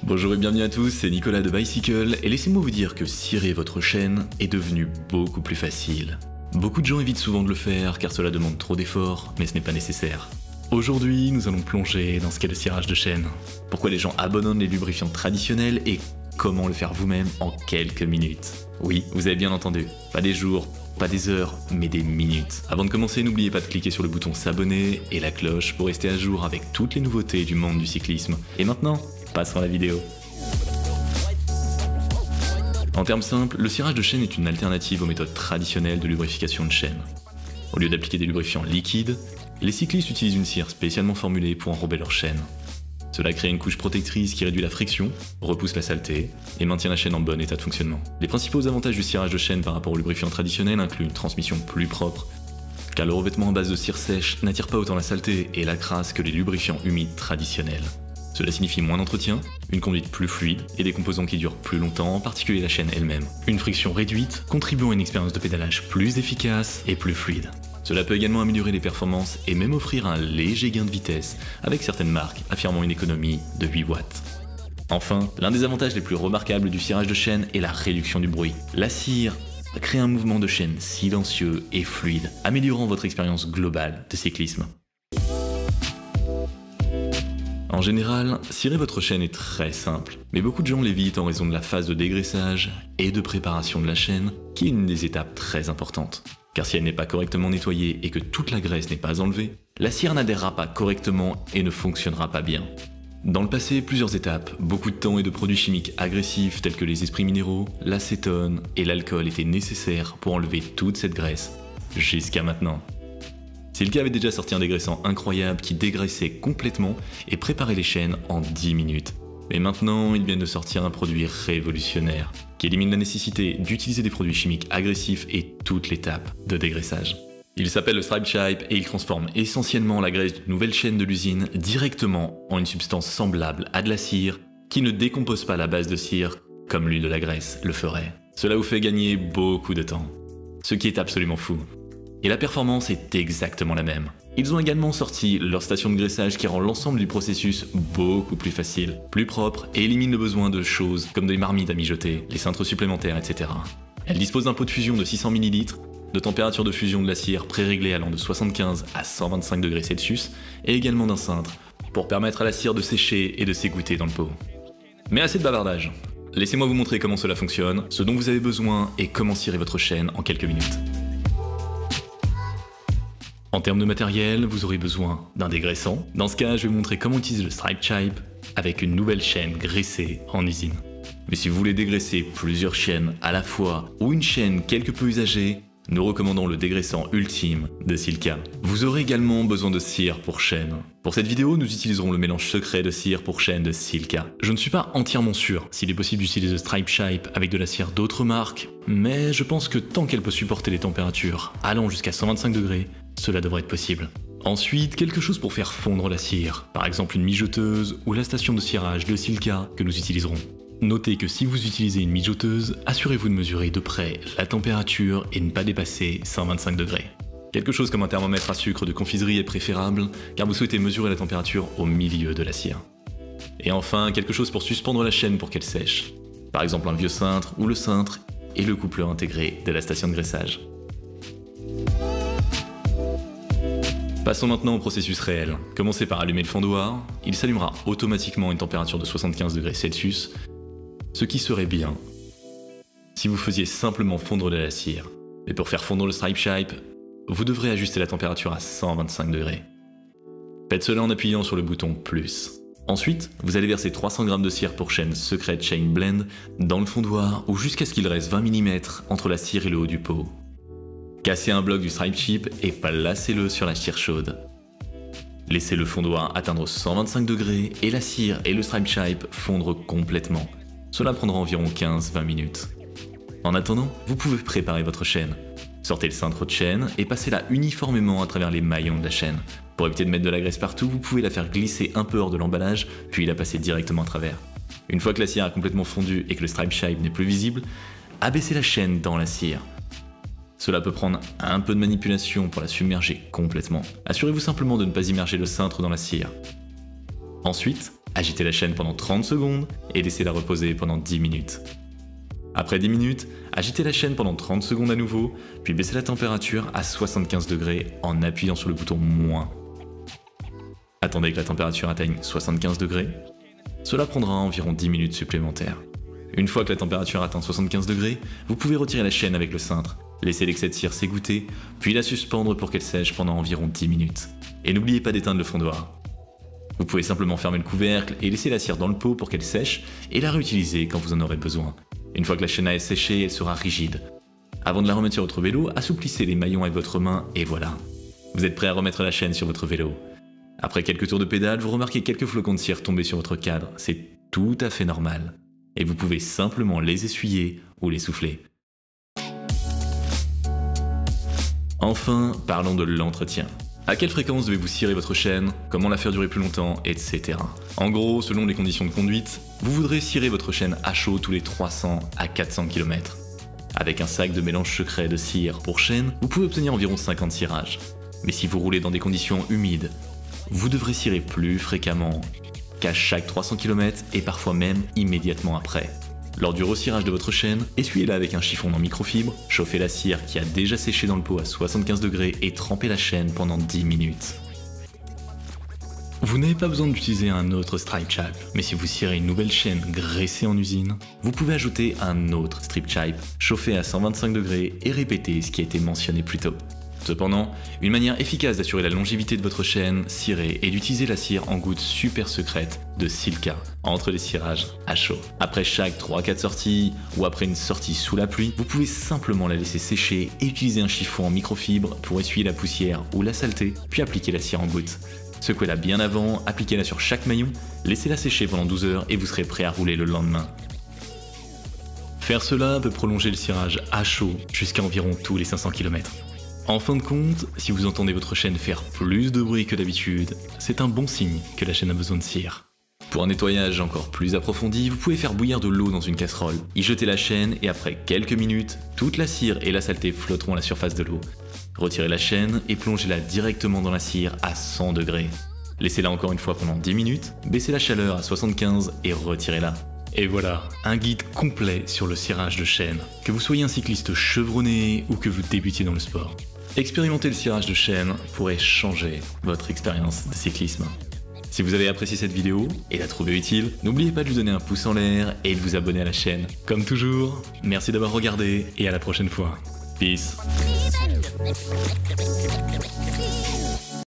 Bonjour et bienvenue à tous, c'est Nicolas de Bicycle et laissez-moi vous dire que cirer votre chaîne est devenu beaucoup plus facile. Beaucoup de gens évitent souvent de le faire car cela demande trop d'efforts, mais ce n'est pas nécessaire. Aujourd'hui, nous allons plonger dans ce qu'est le cirage de chaîne. Pourquoi les gens abandonnent les lubrifiants traditionnels et comment le faire vous-même en quelques minutes. Oui, vous avez bien entendu, pas des jours, pas des heures, mais des minutes. Avant de commencer, n'oubliez pas de cliquer sur le bouton s'abonner et la cloche pour rester à jour avec toutes les nouveautés du monde du cyclisme. Et maintenant, passons à la vidéo. En termes simples, le cirage de chaîne est une alternative aux méthodes traditionnelles de lubrification de chaîne. Au lieu d'appliquer des lubrifiants liquides, les cyclistes utilisent une cire spécialement formulée pour enrober leur chaîne. Cela crée une couche protectrice qui réduit la friction, repousse la saleté et maintient la chaîne en bon état de fonctionnement. Les principaux avantages du cirage de chaîne par rapport au lubrifiant traditionnel incluent une transmission plus propre, car le revêtement en base de cire sèche n'attire pas autant la saleté et la crasse que les lubrifiants humides traditionnels. Cela signifie moins d'entretien, une conduite plus fluide et des composants qui durent plus longtemps, en particulier la chaîne elle-même. Une friction réduite, contribuant à une expérience de pédalage plus efficace et plus fluide. Cela peut également améliorer les performances et même offrir un léger gain de vitesse, avec certaines marques affirmant une économie de 8 watts. Enfin, l'un des avantages les plus remarquables du cirage de chaîne est la réduction du bruit. La cire crée un mouvement de chaîne silencieux et fluide, améliorant votre expérience globale de cyclisme. En général, cirer votre chaîne est très simple, mais beaucoup de gens l'évitent en raison de la phase de dégraissage et de préparation de la chaîne, qui est une des étapes très importantes. Car si elle n'est pas correctement nettoyée et que toute la graisse n'est pas enlevée, la cire n'adhérera pas correctement et ne fonctionnera pas bien. Dans le passé, plusieurs étapes, beaucoup de temps et de produits chimiques agressifs tels que les esprits minéraux, l'acétone et l'alcool étaient nécessaires pour enlever toute cette graisse, jusqu'à maintenant. Silka avait déjà sorti un dégraissant incroyable qui dégraissait complètement et préparait les chaînes en 10 minutes. Mais maintenant, ils viennent de sortir un produit révolutionnaire qui élimine la nécessité d'utiliser des produits chimiques agressifs et toute l'étape de dégraissage. Il s'appelle le Stripe Shape et il transforme essentiellement la graisse d'une nouvelle chaîne de l'usine directement en une substance semblable à de la cire qui ne décompose pas la base de cire comme l'huile de la graisse le ferait. Cela vous fait gagner beaucoup de temps, ce qui est absolument fou. Et la performance est exactement la même. Ils ont également sorti leur station de graissage qui rend l'ensemble du processus beaucoup plus facile, plus propre et élimine le besoin de choses comme des marmites à mijoter, les cintres supplémentaires, etc. Elle dispose d'un pot de fusion de 600 ml, de température de fusion de la cire pré-réglée allant de 75 à 125 degrés Celsius et également d'un cintre pour permettre à la cire de sécher et de s'égoutter dans le pot. Mais assez de bavardage. Laissez-moi vous montrer comment cela fonctionne, ce dont vous avez besoin et comment cirer votre chaîne en quelques minutes. En termes de matériel, vous aurez besoin d'un dégraissant. Dans ce cas, je vais vous montrer comment utiliser le Stripe Shape avec une nouvelle chaîne graissée en usine. Mais si vous voulez dégraisser plusieurs chaînes à la fois ou une chaîne quelque peu usagée, nous recommandons le dégraissant ultime de Silka. Vous aurez également besoin de cire pour chaîne. Pour cette vidéo, nous utiliserons le mélange secret de cire pour chaîne de Silka. Je ne suis pas entièrement sûr s'il est possible d'utiliser le Stripe Shape avec de la cire d'autres marques, mais je pense que tant qu'elle peut supporter les températures allant jusqu'à 125 degrés, cela devrait être possible. Ensuite, quelque chose pour faire fondre la cire, par exemple une mijoteuse ou la station de cirage de Silka que nous utiliserons. Notez que si vous utilisez une mijoteuse, assurez-vous de mesurer de près la température et ne pas dépasser 125 degrés. Quelque chose comme un thermomètre à sucre de confiserie est préférable car vous souhaitez mesurer la température au milieu de la cire. Et enfin, quelque chose pour suspendre la chaîne pour qu'elle sèche. Par exemple un vieux cintre ou le cintre et le coupleur intégré de la station de graissage. Passons maintenant au processus réel. Commencez par allumer le fondoir, il s'allumera automatiquement à une température de 75 degrés Celsius, ce qui serait bien si vous faisiez simplement fondre de la cire. Mais pour faire fondre le Stripe Shape, vous devrez ajuster la température à 125 degrés. Faites cela en appuyant sur le bouton plus. Ensuite, vous allez verser 300 g de cire pour chaîne Secret Chain Blend dans le fondoir ou jusqu'à ce qu'il reste 20 mm entre la cire et le haut du pot. Cassez un bloc du Stripe Shape et placez-le sur la cire chaude. Laissez le fondoir atteindre 125 degrés et la cire et le Stripe Shape fondre complètement. Cela prendra environ 15-20 minutes. En attendant, vous pouvez préparer votre chaîne. Sortez le cintre de chaîne et passez-la uniformément à travers les maillons de la chaîne. Pour éviter de mettre de la graisse partout, vous pouvez la faire glisser un peu hors de l'emballage, puis la passer directement à travers. Une fois que la cire a complètement fondu et que le Stripe Shape n'est plus visible, abaissez la chaîne dans la cire. Cela peut prendre un peu de manipulation pour la submerger complètement. Assurez-vous simplement de ne pas immerger le cintre dans la cire. Ensuite, Agitez la chaîne pendant 30 secondes et laissez-la reposer pendant 10 minutes. Après 10 minutes, agitez la chaîne pendant 30 secondes à nouveau, puis baissez la température à 75 degrés en appuyant sur le bouton moins. Attendez que la température atteigne 75 degrés. Cela prendra environ 10 minutes supplémentaires. Une fois que la température atteint 75 degrés, vous pouvez retirer la chaîne avec le cintre, laisser l'excès de cire s'égoutter, puis la suspendre pour qu'elle sèche pendant environ 10 minutes. Et n'oubliez pas d'éteindre le fondoir. Vous pouvez simplement fermer le couvercle et laisser la cire dans le pot pour qu'elle sèche et la réutiliser quand vous en aurez besoin. Une fois que la chaîne a séché, elle sera rigide. Avant de la remettre sur votre vélo, assouplissez les maillons avec votre main et voilà. Vous êtes prêt à remettre la chaîne sur votre vélo. Après quelques tours de pédale, vous remarquez quelques flocons de cire tomber sur votre cadre. C'est tout à fait normal. Et vous pouvez simplement les essuyer ou les souffler. Enfin, parlons de l'entretien. À quelle fréquence devez-vous cirer votre chaîne, comment la faire durer plus longtemps, etc. En gros, selon les conditions de conduite, vous voudrez cirer votre chaîne à chaud tous les 300 à 400 km. Avec un sac de mélange secret de cire pour chaîne, vous pouvez obtenir environ 50 cirages. Mais si vous roulez dans des conditions humides, vous devrez cirer plus fréquemment qu'à chaque 300 km et parfois même immédiatement après. Lors du recirage de votre chaîne, essuyez-la avec un chiffon en microfibre, chauffez la cire qui a déjà séché dans le pot à 75 degrés et trempez la chaîne pendant 10 minutes. Vous n'avez pas besoin d'utiliser un autre strip chipe, mais si vous cirez une nouvelle chaîne graissée en usine, vous pouvez ajouter un autre strip chipe, chauffé à 125 degrés et répéter ce qui a été mentionné plus tôt. Cependant, une manière efficace d'assurer la longévité de votre chaîne cirée est d'utiliser la cire en gouttes super secrètes de silica entre les cirages à chaud. Après chaque 3-4 sorties ou après une sortie sous la pluie, vous pouvez simplement la laisser sécher et utiliser un chiffon en microfibre pour essuyer la poussière ou la saleté, puis appliquer la cire en gouttes. Secouez-la bien avant, appliquez-la sur chaque maillon, laissez-la sécher pendant 12 heures et vous serez prêt à rouler le lendemain. Faire cela peut prolonger le cirage à chaud jusqu'à environ tous les 500 km. En fin de compte, si vous entendez votre chaîne faire plus de bruit que d'habitude, c'est un bon signe que la chaîne a besoin de cire. Pour un nettoyage encore plus approfondi, vous pouvez faire bouillir de l'eau dans une casserole, y jeter la chaîne et après quelques minutes, toute la cire et la saleté flotteront à la surface de l'eau. Retirez la chaîne et plongez-la directement dans la cire à 100 degrés. Laissez-la encore une fois pendant 10 minutes, baissez la chaleur à 75 et retirez-la. Et voilà, un guide complet sur le cirage de chaîne, que vous soyez un cycliste chevronné ou que vous débutiez dans le sport. Expérimenter le cirage de chaîne pourrait changer votre expérience de cyclisme. Si vous avez apprécié cette vidéo et la trouvé utile, n'oubliez pas de lui donner un pouce en l'air et de vous abonner à la chaîne. Comme toujours, merci d'avoir regardé et à la prochaine fois. Peace.